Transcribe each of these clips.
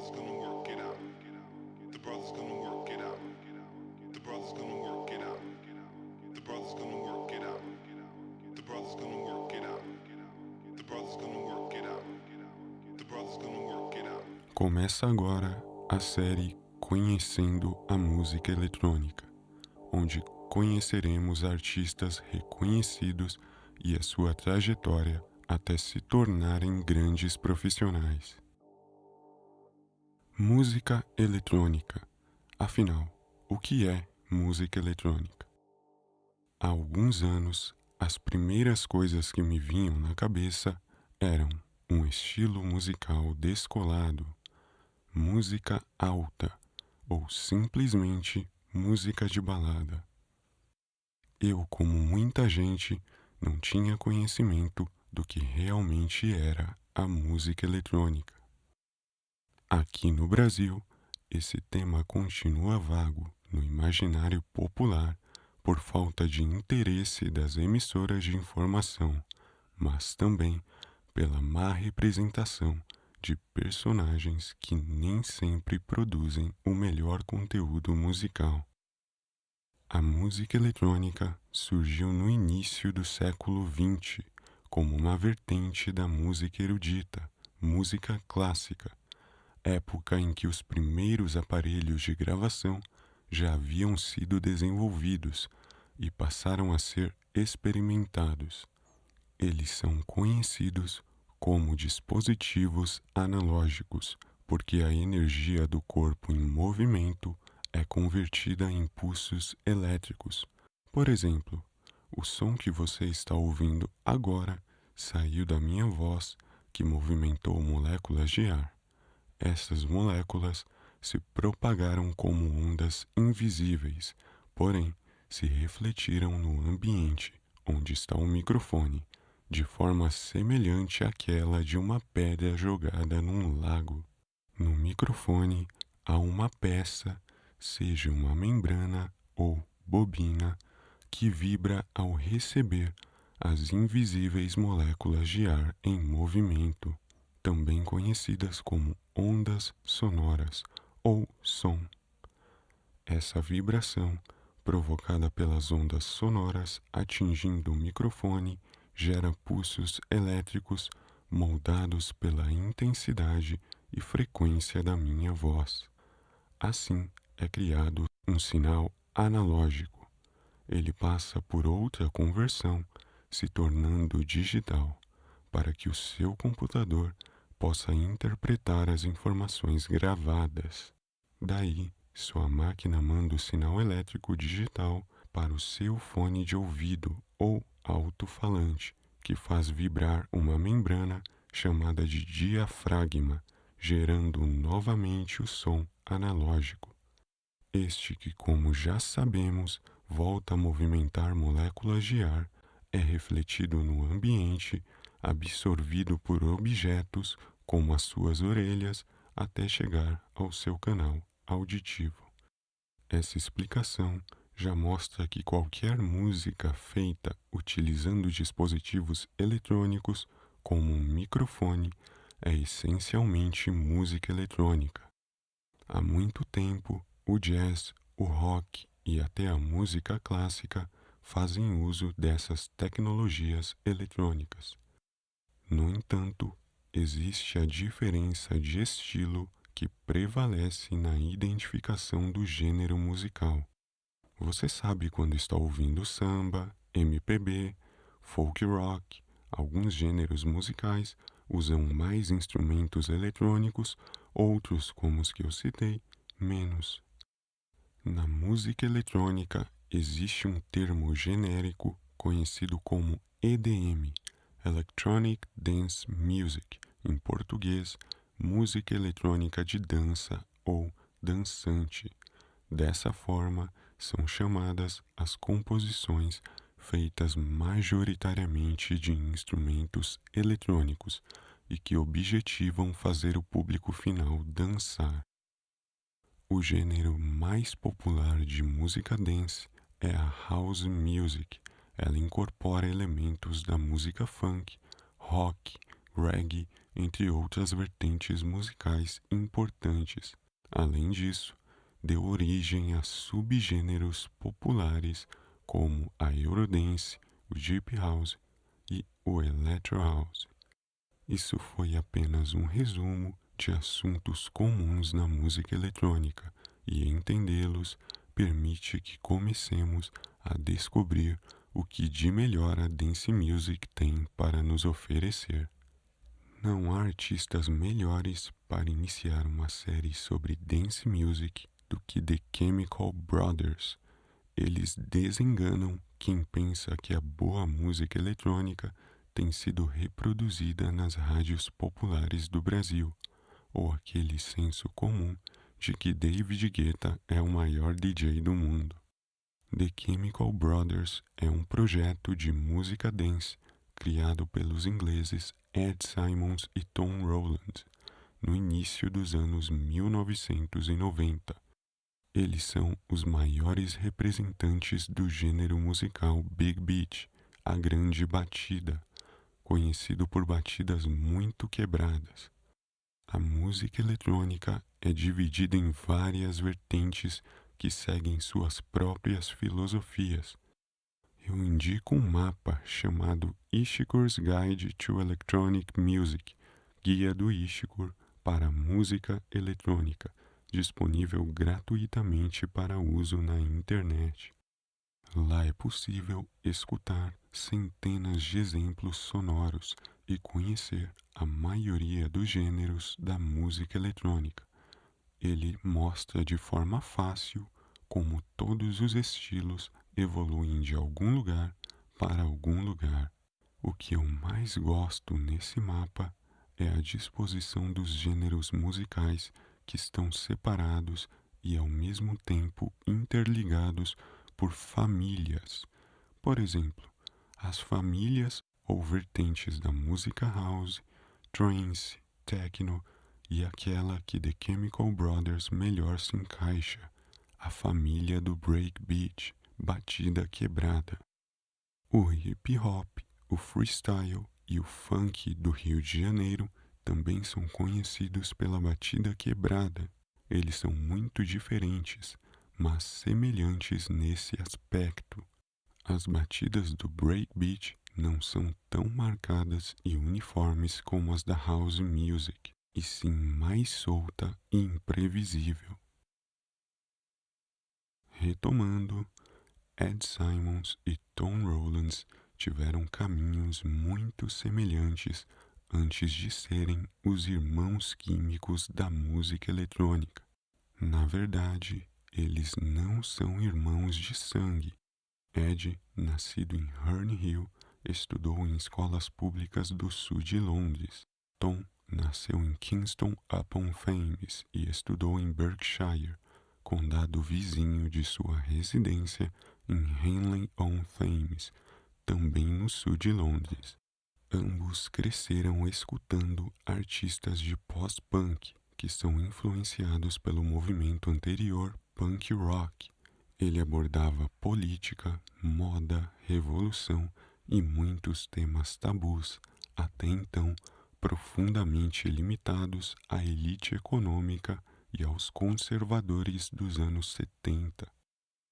brother's gonna work it out. The brother's gonna work it out. The brother's gonna work it out. The brother's gonna work it out. The brother's gonna work it out. The brother's gonna work it out. The brother's gonna work it out. Começa agora a série Conhecendo a Música Eletrônica, onde conheceremos artistas reconhecidos e a sua trajetória até se tornarem grandes profissionais. Música eletrônica. Afinal, o que é música eletrônica? Há alguns anos, as primeiras coisas que me vinham na cabeça eram um estilo musical descolado, música alta ou simplesmente música de balada. Eu, como muita gente, não tinha conhecimento do que realmente era a música eletrônica. Aqui no Brasil, esse tema continua vago no imaginário popular por falta de interesse das emissoras de informação, mas também pela má representação de personagens que nem sempre produzem o melhor conteúdo musical. A música eletrônica surgiu no início do século XX como uma vertente da música erudita, música clássica, época em que os primeiros aparelhos de gravação já haviam sido desenvolvidos e passaram a ser experimentados. Eles são conhecidos como dispositivos analógicos, porque a energia do corpo em movimento é convertida em impulsos elétricos. Por exemplo, o som que você está ouvindo agora saiu da minha voz, que movimentou moléculas de ar. Essas moléculas se propagaram como ondas invisíveis, porém se refletiram no ambiente onde está o microfone, de forma semelhante àquela de uma pedra jogada num lago. No microfone há uma peça, seja uma membrana ou bobina, que vibra ao receber as invisíveis moléculas de ar em movimento, também conhecidas como ondas sonoras ou som. Essa vibração, provocada pelas ondas sonoras atingindo o microfone, gera pulsos elétricos moldados pela intensidade e frequência da minha voz. Assim é criado um sinal analógico. Ele passa por outra conversão, se tornando digital, para que o seu computador possa interpretar as informações gravadas. Daí, sua máquina manda o sinal elétrico digital para o seu fone de ouvido ou alto-falante, que faz vibrar uma membrana chamada de diafragma, gerando novamente o som analógico. Este que, como já sabemos, volta a movimentar moléculas de ar, é refletido no ambiente, absorvido por objetos como as suas orelhas, até chegar ao seu canal auditivo. Essa explicação já mostra que qualquer música feita utilizando dispositivos eletrônicos, como um microfone, é essencialmente música eletrônica. Há muito tempo, o jazz, o rock e até a música clássica fazem uso dessas tecnologias eletrônicas. No entanto, existe a diferença de estilo que prevalece na identificação do gênero musical. Você sabe quando está ouvindo samba, MPB, folk rock. Alguns gêneros musicais usam mais instrumentos eletrônicos, outros, como os que eu citei, menos. Na música eletrônica existe um termo genérico conhecido como EDM, Electronic Dance Music, em português, música eletrônica de dança ou dançante. Dessa forma, são chamadas as composições feitas majoritariamente de instrumentos eletrônicos e que objetivam fazer o público final dançar. O gênero mais popular de música dance é a house music. Ela incorpora elementos da música funk, rock, reggae, entre outras vertentes musicais importantes. Além disso, deu origem a subgêneros populares como a Eurodance, o Deep House e o Electro House. Isso foi apenas um resumo de assuntos comuns na música eletrônica, e entendê-los permite que comecemos a descobrir o que de melhor a dance music tem para nos oferecer. Não há artistas melhores para iniciar uma série sobre dance music do que The Chemical Brothers. Eles desenganam quem pensa que a boa música eletrônica tem sido reproduzida nas rádios populares do Brasil, ou aquele senso comum de que David Guetta é o maior DJ do mundo. The Chemical Brothers é um projeto de música dance criado pelos ingleses Ed Simons e Tom Rowland no início dos anos 1990. Eles são os maiores representantes do gênero musical Big Beat, a grande batida, conhecido por batidas muito quebradas. A música eletrônica é dividida em várias vertentes que seguem suas próprias filosofias. Eu indico um mapa chamado Ishikur's Guide to Electronic Music, Guia do Ishicur para a Música Eletrônica, disponível gratuitamente para uso na internet. Lá é possível escutar centenas de exemplos sonoros e conhecer a maioria dos gêneros da música eletrônica. Ele mostra de forma fácil como todos os estilos evoluem de algum lugar para algum lugar. O que eu mais gosto nesse mapa é a disposição dos gêneros musicais que estão separados e ao mesmo tempo interligados por famílias. Por exemplo, as famílias ou vertentes da música house, trance, techno e aquela que The Chemical Brothers melhor se encaixa, a família do breakbeat, batida quebrada. O hip hop, o freestyle e o funk do Rio de Janeiro também são conhecidos pela batida quebrada. Eles são muito diferentes, mas semelhantes nesse aspecto. As batidas do breakbeat não são tão marcadas e uniformes como as da house music, e sim mais solta e imprevisível. Retomando, Ed Simons e Tom Rowland tiveram caminhos muito semelhantes antes de serem os irmãos químicos da música eletrônica. Na verdade, eles não são irmãos de sangue. Ed, nascido em Herne Hill, estudou em escolas públicas do sul de Londres. Tom nasceu em Kingston upon Thames e estudou em Berkshire, condado vizinho de sua residência em Henley-on-Thames, também no sul de Londres. Ambos cresceram escutando artistas de pós-punk, que são influenciados pelo movimento anterior punk rock. Ele abordava política, moda, revolução e muitos temas tabus, até então profundamente limitados à elite econômica e aos conservadores dos anos 70.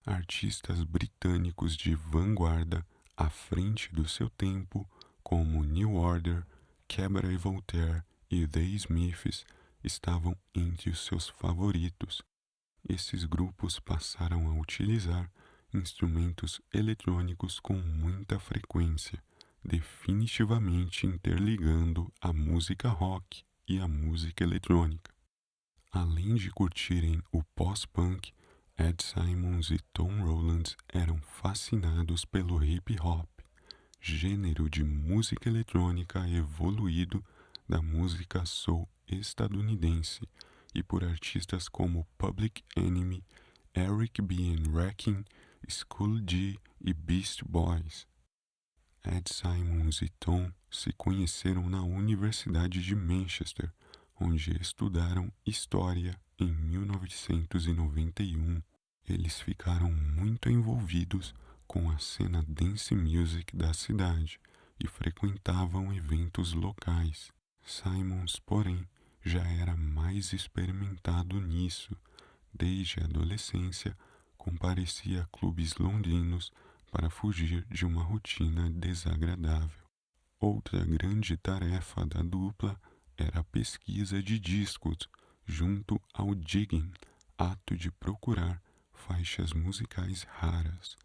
Artistas britânicos de vanguarda à frente do seu tempo, como New Order, Cabaret Voltaire e The Smiths, estavam entre os seus favoritos. Esses grupos passaram a utilizar instrumentos eletrônicos com muita frequência, definitivamente interligando a música rock e a música eletrônica. Além de curtirem o pós-punk, Ed Simons e Tom Rowland eram fascinados pelo hip hop, gênero de música eletrônica evoluído da música soul estadunidense, e por artistas como Public Enemy, Eric B. and Rakim, School G e Beast Boys. Ed Simons e Tom se conheceram na Universidade de Manchester, onde estudaram História em 1991. Eles ficaram muito envolvidos com a cena dance music da cidade e frequentavam eventos locais. Simons, porém, já era mais experimentado nisso. Desde a adolescência, comparecia a clubes londrinos para fugir de uma rotina desagradável. Outra grande tarefa da dupla era a pesquisa de discos junto ao digging, ato de procurar faixas musicais raras.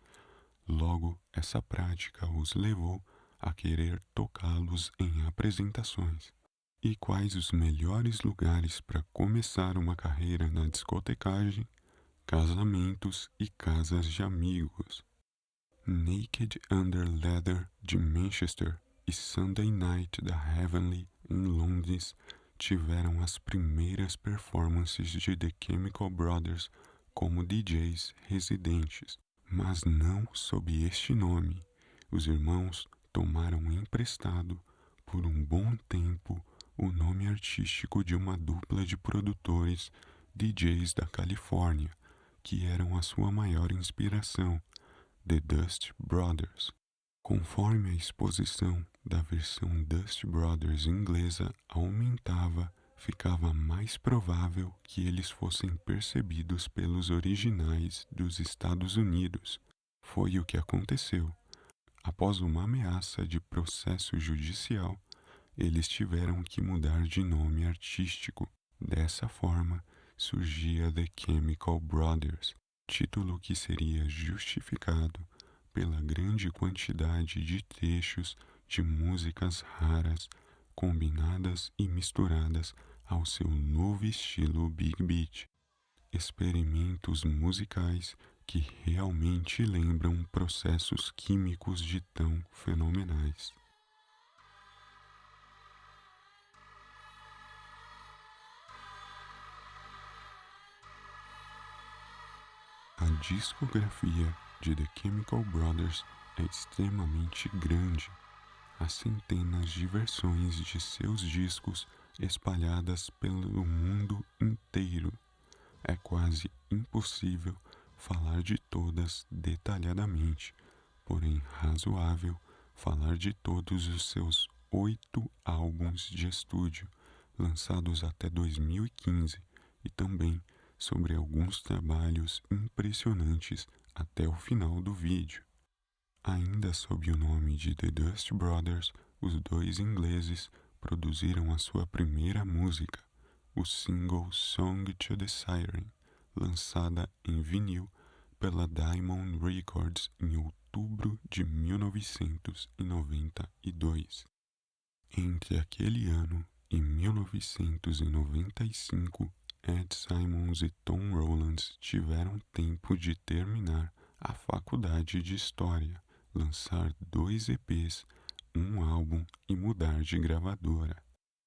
Logo, essa prática os levou a querer tocá-los em apresentações. E quais os melhores lugares para começar uma carreira na discotecagem? Casamentos e casas de amigos. Naked Under Leather de Manchester e Sunday Night da Heavenly em Londres tiveram as primeiras performances de The Chemical Brothers como DJs residentes, mas não sob este nome. Os irmãos tomaram emprestado, por um bom tempo, o nome artístico de uma dupla de produtores DJs da Califórnia, que eram a sua maior inspiração, The Dust Brothers. Conforme a exposição da versão Dust Brothers inglesa aumentava, ficava mais provável que eles fossem percebidos pelos originais dos Estados Unidos. Foi o que aconteceu. Após uma ameaça de processo judicial, eles tiveram que mudar de nome artístico. Dessa forma, surgia The Chemical Brothers, título que seria justificado pela grande quantidade de trechos de músicas raras, combinadas e misturadas ao seu novo estilo Big Beat. Experimentos musicais que realmente lembram processos químicos de tão fenomenais. A discografia de The Chemical Brothers é extremamente grande. Há centenas de versões de seus discos espalhadas pelo mundo inteiro. É quase impossível falar de todas detalhadamente, porém razoável falar de todos os seus 8 álbuns de estúdio, lançados até 2015, e também sobre alguns trabalhos impressionantes até o final do vídeo. Ainda sob o nome de The Dust Brothers, os dois ingleses produziram a sua primeira música, o single Song to the Siren, lançada em vinil pela Diamond Records em outubro de 1992. Entre aquele ano e 1995, Ed Simons e Tom Rowlands tiveram tempo de terminar a faculdade de História, lançar 2 EPs, um álbum e mudar de gravadora.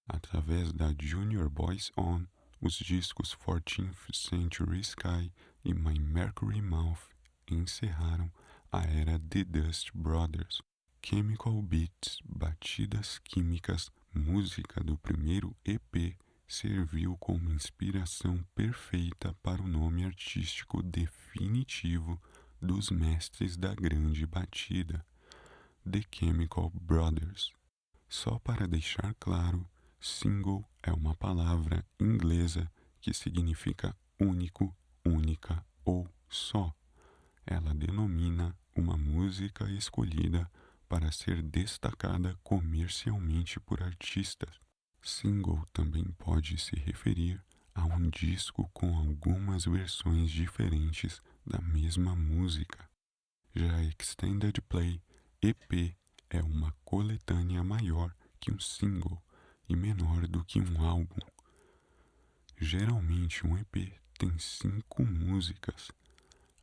Através da Junior Boys On, os discos 14th Century Sky e My Mercury Mouth encerraram a era The Dust Brothers. Chemical Beats, batidas químicas, música do primeiro EP, serviu como inspiração perfeita para o nome artístico definitivo dos mestres da grande batida, The Chemical Brothers. Só para deixar claro, single é uma palavra inglesa que significa único, única ou só. Ela denomina uma música escolhida para ser destacada comercialmente por artistas. Single também pode se referir a um disco com algumas versões diferentes da mesma música. Já Extended Play, EP, é uma coletânea maior que um single e menor do que um álbum. Geralmente um EP tem 5 músicas.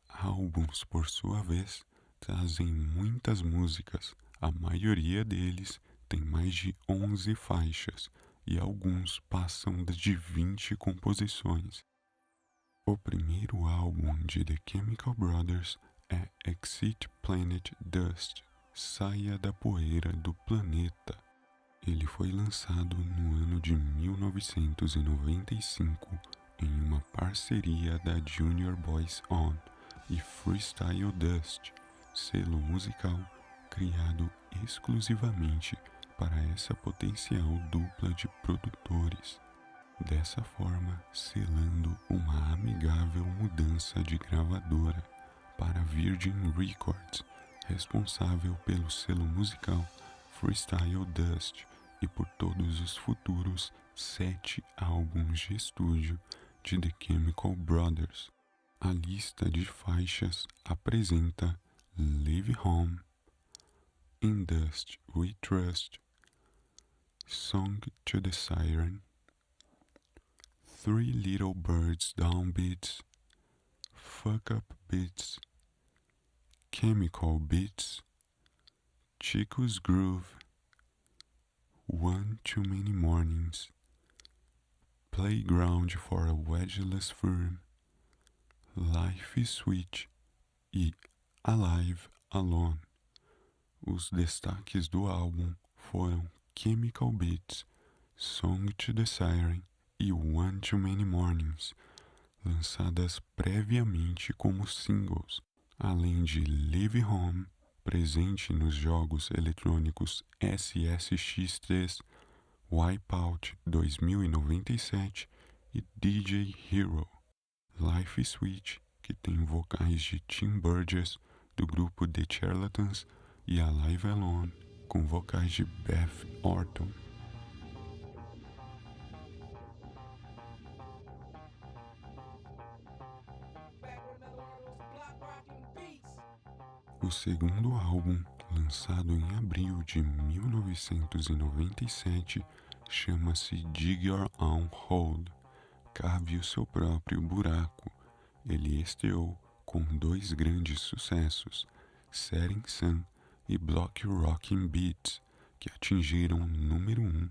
Álbuns, por sua vez, trazem muitas músicas. A maioria deles tem mais de 11 faixas e alguns passam de 20 composições. O primeiro álbum de The Chemical Brothers é Exit Planet Dust, Saia da Poeira do Planeta. Ele foi lançado no ano de 1995 em uma parceria da Junior Boys On e Freestyle Dust, selo musical criado exclusivamente para essa potencial dupla de produtores, dessa forma selando uma amigável mudança de gravadora para Virgin Records, responsável pelo selo musical Freestyle Dust e por todos os futuros 7 álbuns de estúdio de The Chemical Brothers. A lista de faixas apresenta Leave Home, In Dust We Trust, Song to the Siren, Three Little Birds Down Beats, Fuck Up Beats, Chemical Beats, Chico's Groove, One Too Many Mornings, Playground for a Wedgeless Firm, Life is Sweet e Alive Alone. Os destaques do álbum foram Chemical Beats, Song to the Siren e One Too Many Mornings, lançadas previamente como singles, além de Leave Home, presente nos jogos eletrônicos SSX3, Wipeout 2097 e DJ Hero. Life is Sweet, que tem vocais de Tim Burgess, do grupo The Charlatans, e Alive Alone, com vocais de Beth Orton. O segundo álbum, lançado em abril de 1997, chama-se Dig Your Own Hole, Cave o Seu Próprio Buraco. Ele estreou com 2 grandes sucessos, Setting Sun e Block Rockin' Beats, que atingiram número 1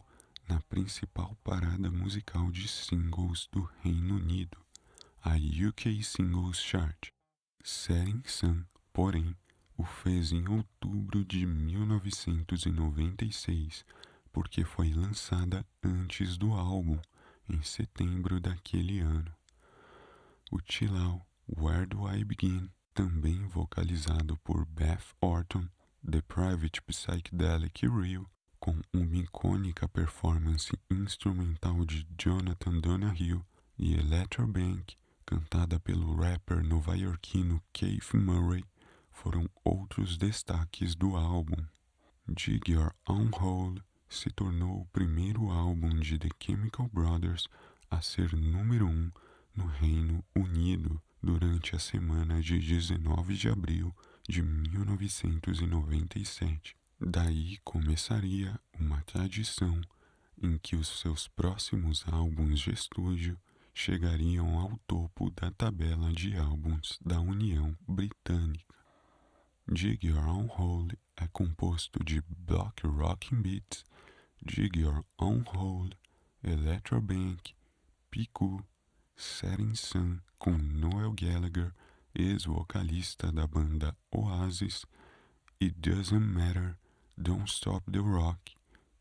na principal parada musical de singles do Reino Unido, a UK Singles Chart. Setting Sun, porém, o fez em outubro de 1996, porque foi lançada antes do álbum, em setembro daquele ano. O Chill Out, Where Do I Begin, também vocalizado por Beth Orton, The Private Psychedelic Rio, com uma icônica performance instrumental de Jonathan Donahue, e Electrobank, cantada pelo rapper novaiorquino Keith Murray, foram outros destaques do álbum. Dig Your Own Hole se tornou o primeiro álbum de The Chemical Brothers a ser número 1 no Reino Unido durante a semana de 19 de abril de 1997. Daí começaria uma tradição em que os seus próximos álbuns de estúdio chegariam ao topo da tabela de álbuns da União Britânica. Dig Your Own Hole é composto de Block Rockin' Beats, Dig Your Own Hole, Electrobank, Piku, Setting Sun com Noel Gallagher, ex-vocalista da banda Oasis, It Doesn't Matter, Don't Stop the Rock,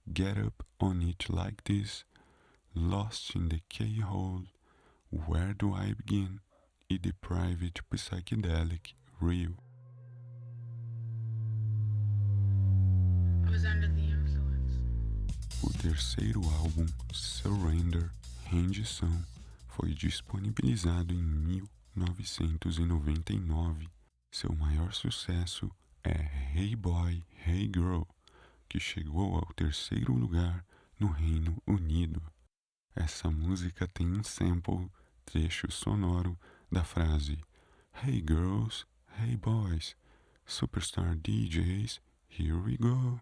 Get Up On It Like This, Lost in the K-Hole, Where Do I Begin e The Private Psychedelic Rio. O terceiro álbum, Surrender, Rendição, foi disponibilizado em 1999. Seu maior sucesso é Hey Boy, Hey Girl, que chegou ao terceiro lugar no Reino Unido. Essa música tem um sample, trecho sonoro, da frase Hey Girls, Hey Boys, Superstar DJs, Here We Go,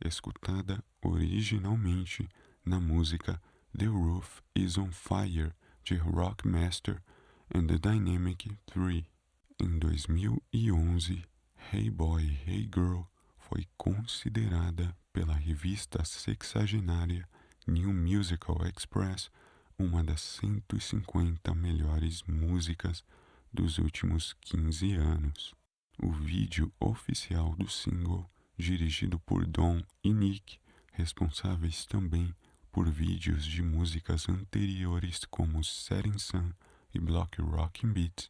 escutada originalmente na música The Roof Is On Fire, de Rockmaster and the Dynamic 3. Em 2011, Hey Boy, Hey Girl foi considerada pela revista sexagenária New Musical Express uma das 150 melhores músicas dos últimos 15 anos. O vídeo oficial do single, dirigido por Don e Nick, responsáveis também por vídeos de músicas anteriores como Setting Sun e Block Rockin' Beats,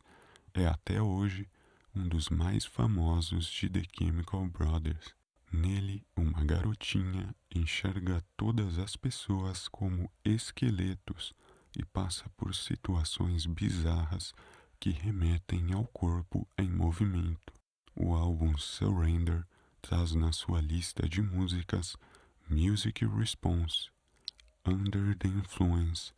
é até hoje um dos mais famosos de The Chemical Brothers. Nele, uma garotinha enxerga todas as pessoas como esqueletos e passa por situações bizarras que remetem ao corpo em movimento. O álbum Surrender traz na sua lista de músicas Music Response, Under the Influence,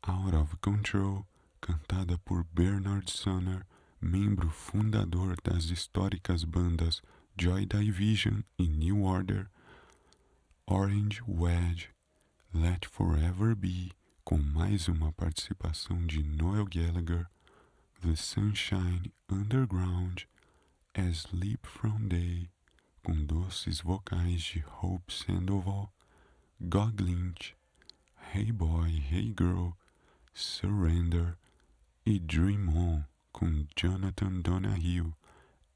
Out of Control, cantada por Bernard Sumner, membro fundador das históricas bandas Joy Division e New Order, Orange Wedge, Let Forever Be, com mais uma participação de Noel Gallagher, The Sunshine Underground, Sleep From Day, com doces vocais de Hope Sandoval, Goglint, Hey Boy, Hey Girl, Surrender e Dream On, com Jonathan Donahue,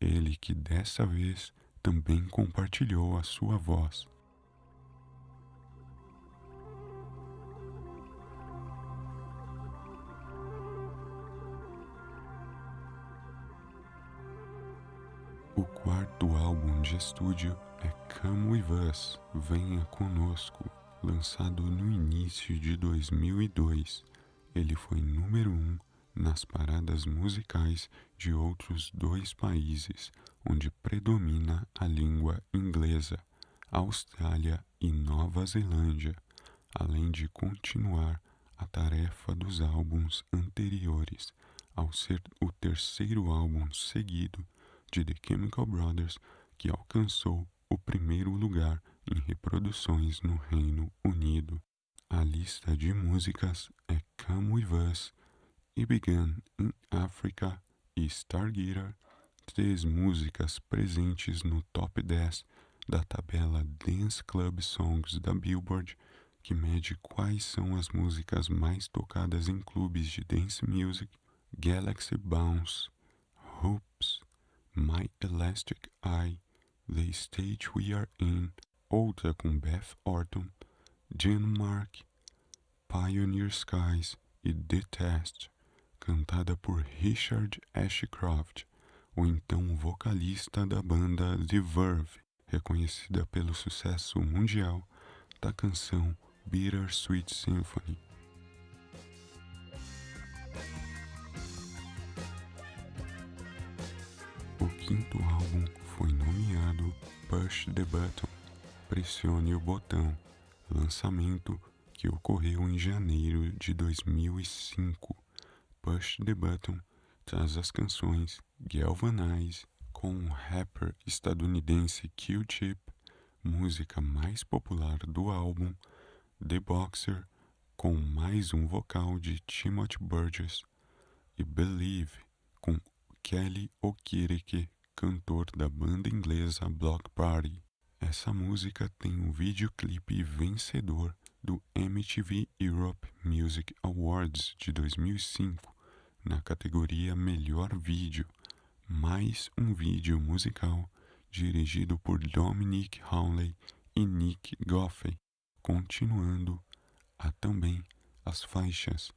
ele que dessa vez também compartilhou a sua voz. O quarto álbum de estúdio é Come With Us, Venha Conosco, lançado no início de 2002. Ele foi número 1 nas paradas musicais de outros 2 países, onde predomina a língua inglesa, Austrália e Nova Zelândia, além de continuar a tarefa dos álbuns anteriores, ao ser o terceiro álbum seguido de The Chemical Brothers que alcançou o primeiro lugar em reproduções no Reino Unido. A lista de músicas é Come With Us, It Began in Africa e Stargazer, 3 músicas presentes no top 10 da tabela Dance Club Songs da Billboard, que mede quais são as músicas mais tocadas em clubes de dance music, Galaxy Bounce, Hoops, My Elastic Eye, The Stage We Are In, outra com Beth Orton, Mark, Pioneer Skies e The Test, cantada por Richard Ashcroft, o então vocalista da banda The Verve, reconhecida pelo sucesso mundial da canção Bittersweet Symphony. O quinto álbum foi nomeado Push the Button, Pressione o Botão, lançamento que ocorreu em janeiro de 2005. Push the Button traz as canções Galvanize, com o rapper estadunidense Q-Tip, música mais popular do álbum, The Boxer, com mais um vocal de Timothy Burgess, e Believe, com Kelly Okereke, cantor da banda inglesa Bloc Party. Essa música tem um videoclipe vencedor do MTV Europe Music Awards de 2005, na categoria Melhor Vídeo, mais um vídeo musical dirigido por Dominic Howley e Nick Goffey, continuando há também as faixas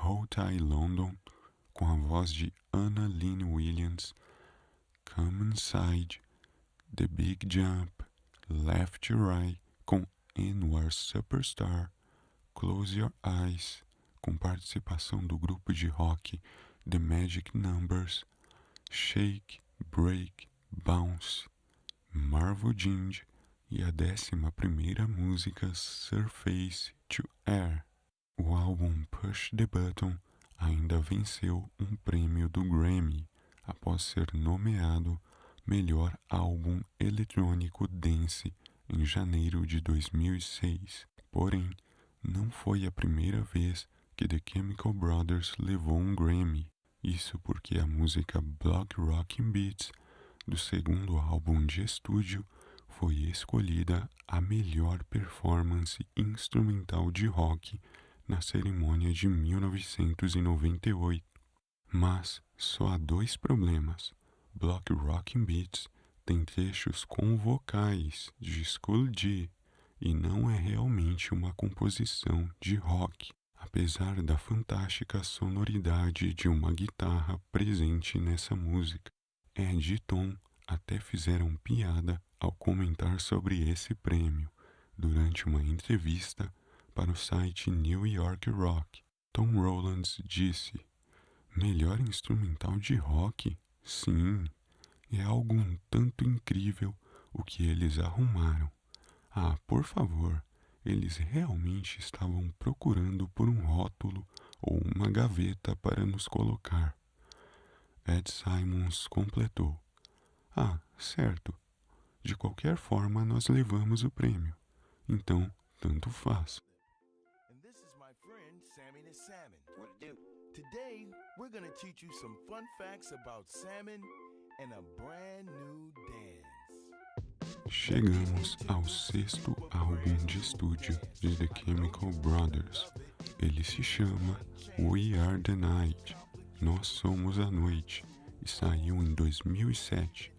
Hotel London, com a voz de Anna Lynn Williams, Come Inside, The Big Jump, Left to Right, com Anwar Superstar, Close Your Eyes, com participação do grupo de rock The Magic Numbers, Shake, Break, Bounce, Marvel Ginge e a 11ª música Surface to Air. O álbum Push the Button ainda venceu um prêmio do Grammy após ser nomeado Melhor Álbum Eletrônico Dance em janeiro de 2006. Porém, não foi a primeira vez que The Chemical Brothers levou um Grammy. Isso porque a música Block Rockin' Beats do segundo álbum de estúdio foi escolhida a melhor performance instrumental de rock na cerimônia de 1998. Mas só há 2 problemas. Block Rockin' Beats tem trechos com vocais de School G e não é realmente uma composição de rock, apesar da fantástica sonoridade de uma guitarra presente nessa música. Ed e Tom até fizeram piada ao comentar sobre esse prêmio durante uma entrevista para o site New York Rock. Tom Rowlands disse: melhor instrumental de rock? Sim, é algo um tanto incrível o que eles arrumaram. Ah, por favor, eles realmente estavam procurando por um rótulo ou uma gaveta para nos colocar. Ed Simons completou: ah, certo. De qualquer forma, nós levamos o prêmio. Então, tanto faz. And this is my friend Sammy the Salmon. What to do? Today, we're gonna teach you some fun facts about salmon and a brand new dance. Chegamos ao 6º álbum de estúdio de The Chemical Brothers. Ele se chama We Are the Night, Nós Somos a Noite, e saiu em 2007.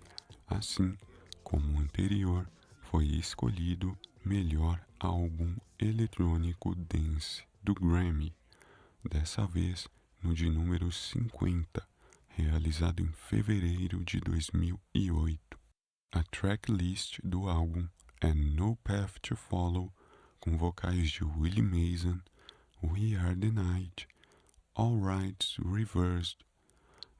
Assim como o anterior, foi escolhido melhor álbum eletrônico dance do Grammy, dessa vez no de número 50, realizado em fevereiro de 2008. A tracklist do álbum é No Path to Follow, com vocais de Willie Mason, We Are the Night, All Rights Reversed,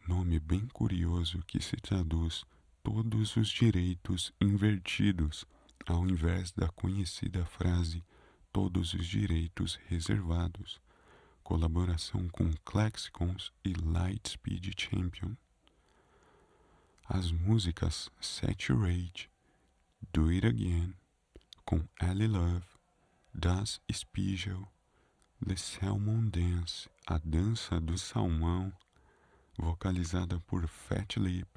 nome bem curioso que se traduz todos os direitos invertidos, ao invés da conhecida frase todos os direitos reservados. Colaboração com Klexikons e Lightspeed Champion. As músicas Saturate, Do It Again, com Ali Love, Das Spiegel, The Salmon Dance, A Dança do Salmão, vocalizada por Fat Lip.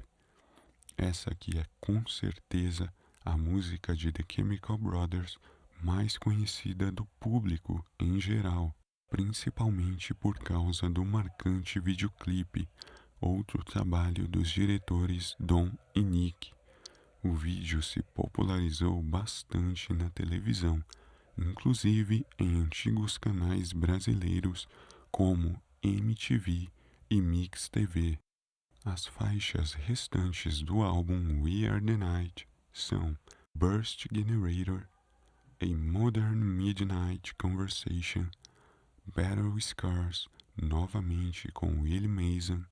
Essa aqui é com certeza a música de The Chemical Brothers mais conhecida do público em geral, principalmente por causa do marcante videoclipe, outro trabalho dos diretores Don e Nick. O vídeo se popularizou bastante na televisão, inclusive em antigos canais brasileiros como MTV e Mix TV. As faixas restantes do álbum We Are the Night são Burst Generator, A Modern Midnight Conversation, Battle Scars, novamente com Willie Mason,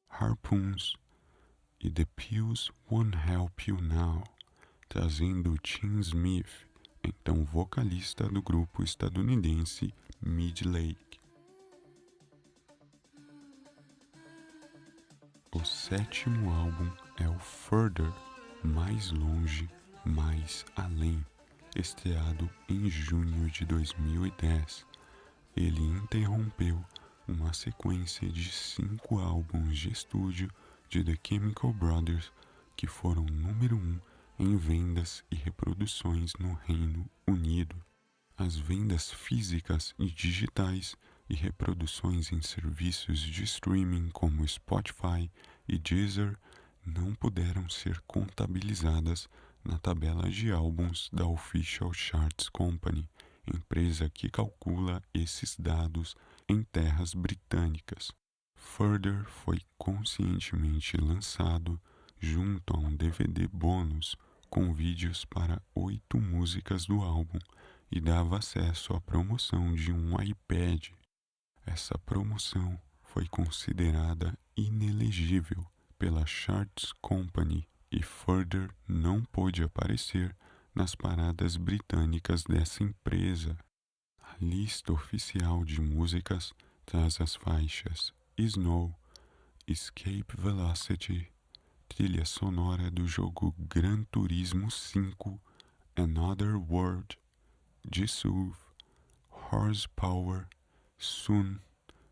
Harpoons e The Pills Won't Help You Now, trazendo Tim Smith, então vocalista do grupo estadunidense Midlake. O 7º álbum é o Further, Mais Longe, Mais Além, estreado em junho de 2010. Ele interrompeu uma sequência de 5 álbuns de estúdio de The Chemical Brothers que foram número 1 em vendas e reproduções no Reino Unido. As vendas físicas e digitais e reproduções em serviços de streaming como Spotify e Deezer não puderam ser contabilizadas na tabela de álbuns da Official Charts Company, empresa que calcula esses dados em terras britânicas. Further foi conscientemente lançado junto a um DVD bônus com vídeos para 8 músicas do álbum e dava acesso à promoção de um iPad. Essa promoção foi considerada inelegível pela Charts Company e Further não pôde aparecer nas paradas britânicas dessa empresa. A lista oficial de músicas traz as faixas Snow, Escape Velocity, trilha sonora do jogo Gran Turismo 5, Another World, Dissolve, Horsepower, Soon,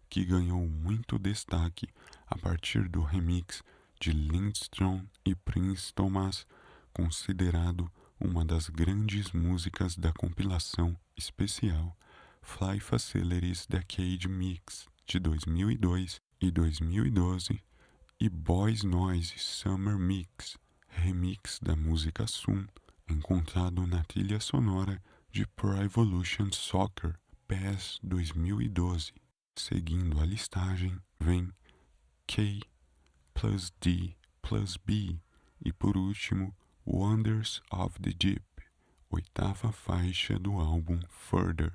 que ganhou muito destaque a partir do remix de Lindstrom e Prince Thomas, considerado uma das grandes músicas da compilação especial Fly Facilities Decade Mix de 2002 e 2012 e Boys Noise Summer Mix, remix da música Soon, encontrado na trilha sonora de Pro Evolution Soccer PES 2012. Seguindo a listagem vem K plus D plus B e por último Wonders of the Deep, oitava faixa do álbum Further.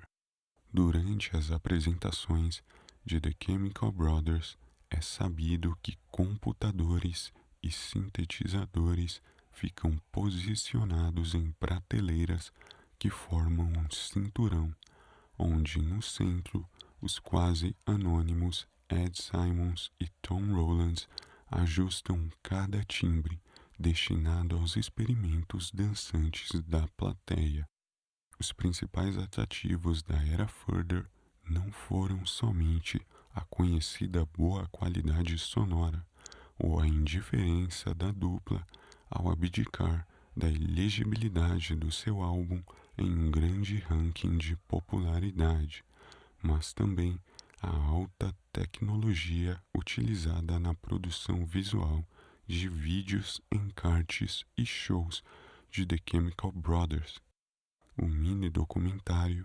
Durante as apresentações de The Chemical Brothers, é sabido que computadores e sintetizadores ficam posicionados em prateleiras que formam um cinturão, onde no centro os quase anônimos Ed Simons e Tom Rowlands ajustam cada timbre destinado aos experimentos dançantes da plateia. Os principais atrativos da era Further não foram somente a conhecida boa qualidade sonora ou a indiferença da dupla ao abdicar da elegibilidade do seu álbum em um grande ranking de popularidade, mas também a alta tecnologia utilizada na produção visual de vídeos, encartes e shows de The Chemical Brothers. O mini documentário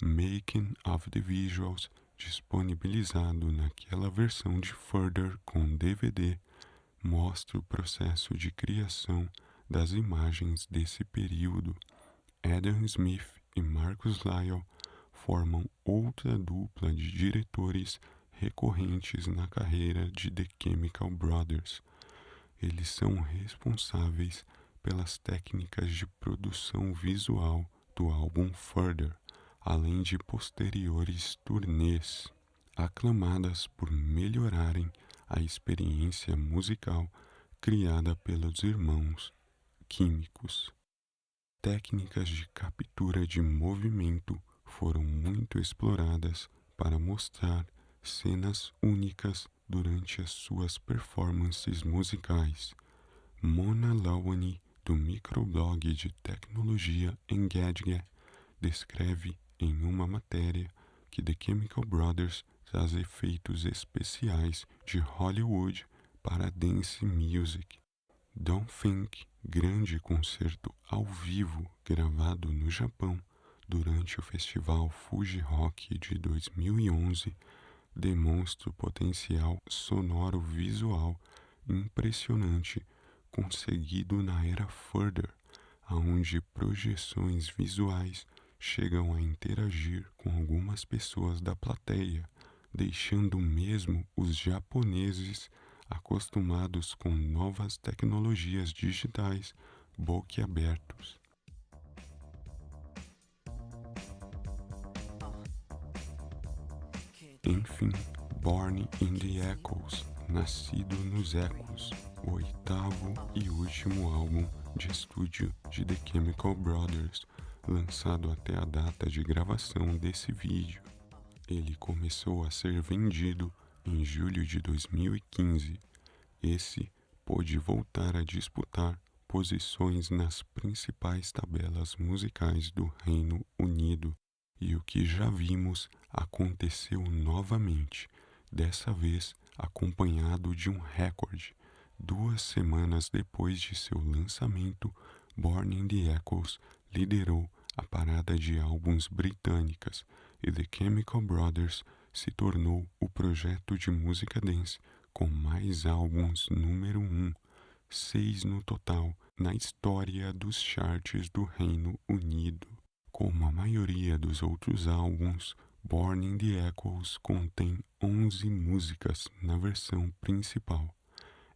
Making of the Visuals, disponibilizado naquela versão de Further com DVD, mostra o processo de criação das imagens desse período. Adam Smith e Marcus Lyle formam outra dupla de diretores recorrentes na carreira de The Chemical Brothers. Eles são responsáveis pelas técnicas de produção visual do álbum Further, além de posteriores turnês, aclamadas por melhorarem a experiência musical criada pelos irmãos químicos. Técnicas de captura de movimento foram muito exploradas para mostrar cenas únicas durante as suas performances musicais. Mona Lawani, do microblog de tecnologia Engadget, descreve em uma matéria que The Chemical Brothers traz efeitos especiais de Hollywood para dance music. Don't Think, grande concerto ao vivo gravado no Japão durante o festival Fuji Rock de 2011, demonstra o potencial sonoro visual impressionante conseguido na era Further, onde projeções visuais chegam a interagir com algumas pessoas da plateia, deixando mesmo os japoneses acostumados com novas tecnologias digitais boquiabertos. Enfim, Born in the Echoes, nascido nos Ecos, o oitavo e último álbum de estúdio de The Chemical Brothers, lançado até a data de gravação desse vídeo. Ele começou a ser vendido em julho de 2015. Esse pôde voltar a disputar posições nas principais tabelas musicais do Reino Unido. E o que já vimos aconteceu novamente, dessa vez acompanhado de um recorde. 2 semanas depois de seu lançamento, Born in the Echoes liderou a parada de álbuns britânicas e The Chemical Brothers se tornou o projeto de música dance com mais álbuns número 1, 6 no total, na história dos charts do Reino Unido. Como a maioria dos outros álbuns, Born in the Echoes contém 11 músicas na versão principal.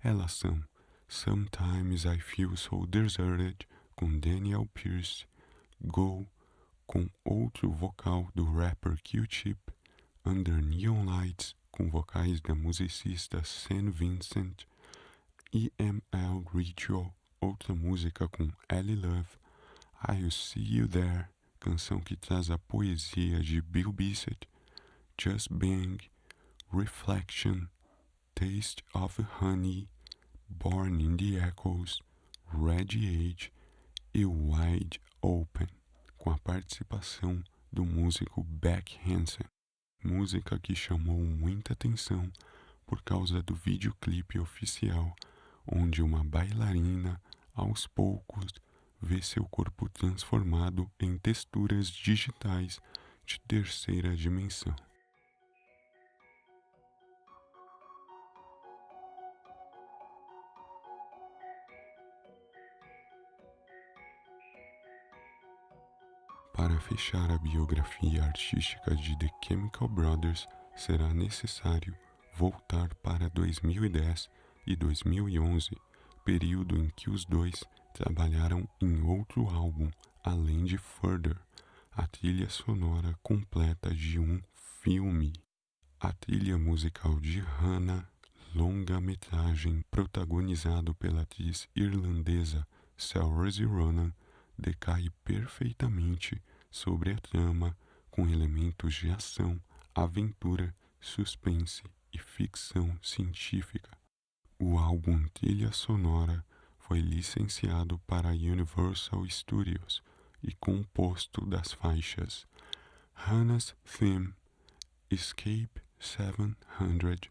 Elas são Sometimes I Feel So Deserted, com Daniel Pearce, Go, com outro vocal do rapper Q-Tip, Under Neon Lights, com vocais da musicista Sam Vincent, EML Ritual, outra música com Ellie Love, I'll See You There, canção que traz a poesia de Bill Bissett, Just Bang, Reflection, Taste of Honey, Born in the Echoes, Red Age e Wide Open, com a participação do músico Beck Hansen, música que chamou muita atenção por causa do videoclipe oficial, onde uma bailarina, aos poucos, vê seu corpo transformado em texturas digitais de terceira dimensão. Para fechar a biografia artística de The Chemical Brothers, será necessário voltar para 2010 e 2011, período em que os dois trabalharam em outro álbum, além de Further, a trilha sonora completa de um filme. A trilha musical de Hannah, longa-metragem protagonizado pela atriz irlandesa Saoirse Ronan, decai perfeitamente sobre a trama com elementos de ação, aventura, suspense e ficção científica. O álbum trilha sonora foi licenciado para a Universal Studios e composto das faixas Hannah's Theme, Escape 700,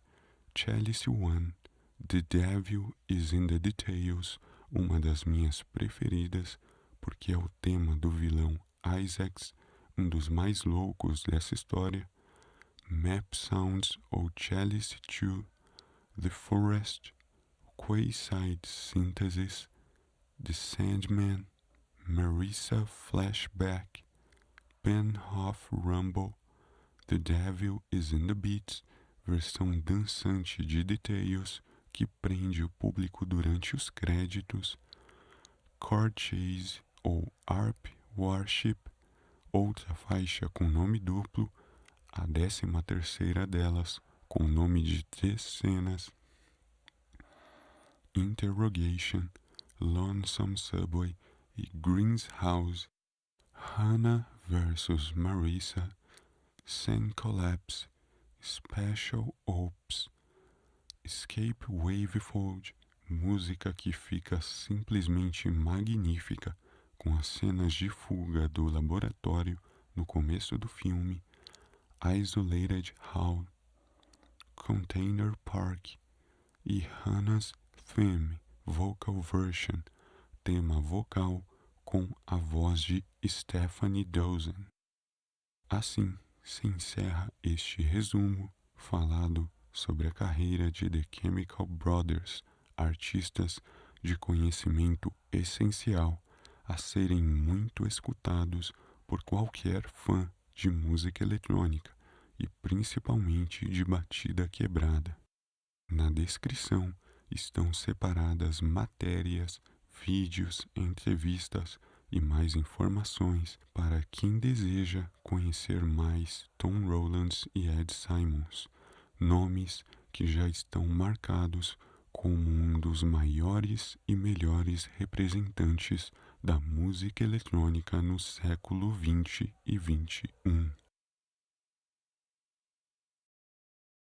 Chalice One, The Devil is in the Details, uma das minhas preferidas porque é o tema do vilão Isaacs, um dos mais loucos dessa história, Map Sounds ou Chalice 2, The Forest, Quayside Synthesis, The Sandman, Marissa Flashback, Penhoff Rumble, The Devil is in the Beats, versão dançante de Details que prende o público durante os créditos, Chord Chase ou Harp Worship, outra faixa com nome duplo, a 13ª delas com nome de 3 cenas, Interrogation, Lonesome Subway e Greenhouse, Hannah vs Marissa, Sand Collapse, Special Ops, Escape Wavefold, música que fica simplesmente magnífica com as cenas de fuga do laboratório no começo do filme, Isolated Hall, Container Park e Hannah's Theme Vocal Version, tema vocal com a voz de Stephanie Dozen. Assim se encerra este resumo falado sobre a carreira de The Chemical Brothers, artistas de conhecimento essencial a serem muito escutados por qualquer fã de música eletrônica e principalmente de batida quebrada. Na descrição estão separadas matérias, vídeos, entrevistas e mais informações para quem deseja conhecer mais Tom Rowlands e Ed Simons, nomes que já estão marcados como um dos maiores e melhores representantes da música eletrônica no século XX e XXI.